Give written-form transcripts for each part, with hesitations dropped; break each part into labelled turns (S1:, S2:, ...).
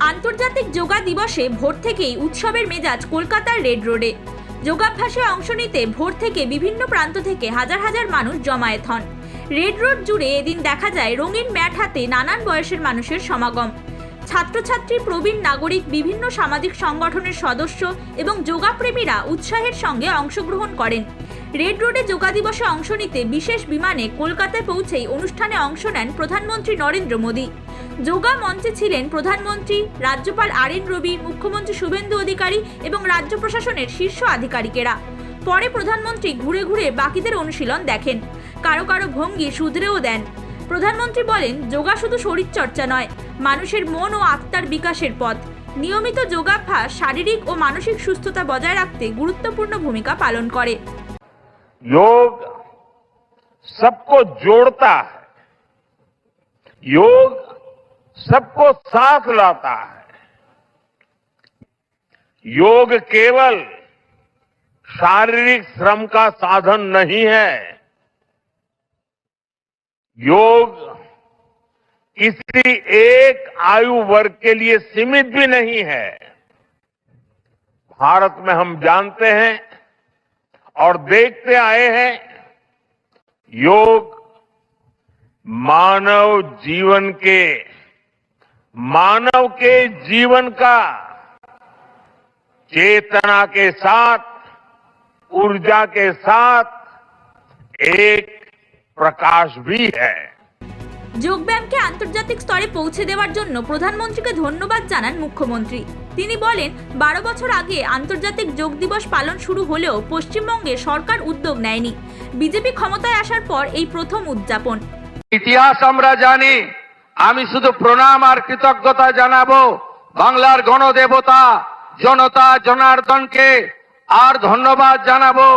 S1: আন্তর্জাতিক যোগা দিবসে ভোর থেকেই উৎসবের মেজাজ কলকাতার রেড রোডে। যোগাভ্যাসে অংশ নিতে ভোর থেকে বিভিন্ন প্রান্ত থেকে হাজার হাজার মানুষ জমায়েত হন। রেড রোড জুড়ে এদিন দেখা যায় রঙিন ম্যাট হাতে নানান বয়সের মানুষের সমাগম। ছাত্রছাত্রী, প্রবীণ নাগরিক, বিভিন্ন সামাজিক সংগঠনের সদস্য এবং যোগাপ্রেমীরা উৎসাহের সঙ্গে অংশগ্রহণ করেন। রেড রোডে যোগা দিবসে অংশ নিতে বিশেষ বিমানে কলকাতায় পৌঁছেই অনুষ্ঠানে অংশ নেন প্রধানমন্ত্রী নরেন্দ্র মোদী। যোগা মঞ্চে ছিলেন প্রধানমন্ত্রী, রাজ্যপাল আরএন রবি, মুখ্যমন্ত্রী শুভেন্দু অধিকারী এবং রাজ্য প্রশাসনের শীর্ষ আধিকারিকেরা। পরে প্রধানমন্ত্রী ঘুরে ঘুরে বাকিদের অনুশীলন দেখেন, কারো কারো ভঙ্গি শুধরেও দেন। প্রধানমন্ত্রী বলেন, যোগা শুধু শরীরচর্চা নয়, মানুষের মন ও আত্মার বিকাশের পথ। নিয়মিত যোগাভ্যাস শারীরিক ও মানসিক সুস্থতা বজায় রাখতে গুরুত্বপূর্ণ ভূমিকা পালন করে।
S2: योग सबको जोड़ता है, योग सबको साथ लाता है। योग केवल शारीरिक श्रम का साधन नहीं है। योग किसी एक आयु वर्ग के लिए सीमित भी नहीं है। भारत में हम जानते हैं और देखते आए हैं, योग मानव के जीवन का चेतना के साथ, ऊर्जा के साथ एक प्रकाश भी है।
S1: যোগব্যায়ামকে আন্তর্জাতিক স্তরে পৌঁছে দেওয়ার জন্য প্রধানমন্ত্রীকে ধন্যবাদ জানান মুখ্যমন্ত্রী। তিনি বলেন, 12 বছর আগে আন্তর্জাতিক যোগ দিবস পালন শুরু হলেও পশ্চিমবঙ্গে সরকার উদ্যোগ নেয়নি। বিজেপি ক্ষমতায় আসার পর এই প্রথম উদযাপন।
S3: ইতিহাস আমরা জানি, আমি শুধু প্রণাম আর কৃতজ্ঞতা জানাবো বাংলার গণদেবতা জনতা জনার্দনকে, আর ধন্যবাদ জানাবো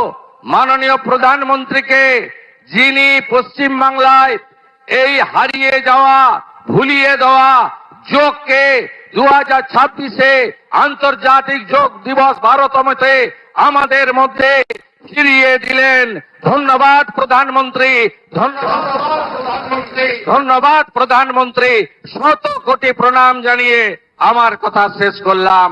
S3: মাননীয় প্রধানমন্ত্রীকে, যিনি পশ্চিম বাংলায় এই হারিয়ে যাওয়া, ভুলিয়ে দেওয়া যোগকে 2026-এ আন্তর্জাতিক যোগ দিবস ভারতমতে আমাদের মধ্যে ফিরিয়ে দিলেন। ধন্যবাদ প্রধানমন্ত্রী, ধন্যবাদ প্রধানমন্ত্রী। শত কোটি প্রণাম জানিয়ে আমার কথা শেষ করলাম।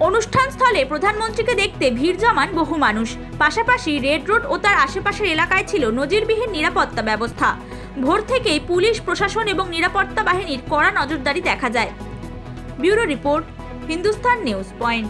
S1: অনুষ্ঠান স্থলে প্রধানমন্ত্রীকে দেখতে ভিড় জমান বহু মানুষ। পাশাপাশি রেড রোড ও তার আশেপাশের এলাকায় ছিল নজিরবিহীন নিরাপত্তা ব্যবস্থা। ভোর থেকেই পুলিশ প্রশাসন এবং নিরাপত্তা বাহিনীর কড়া নজরদারি দেখা যায়। Bureau report, Hindustan news point.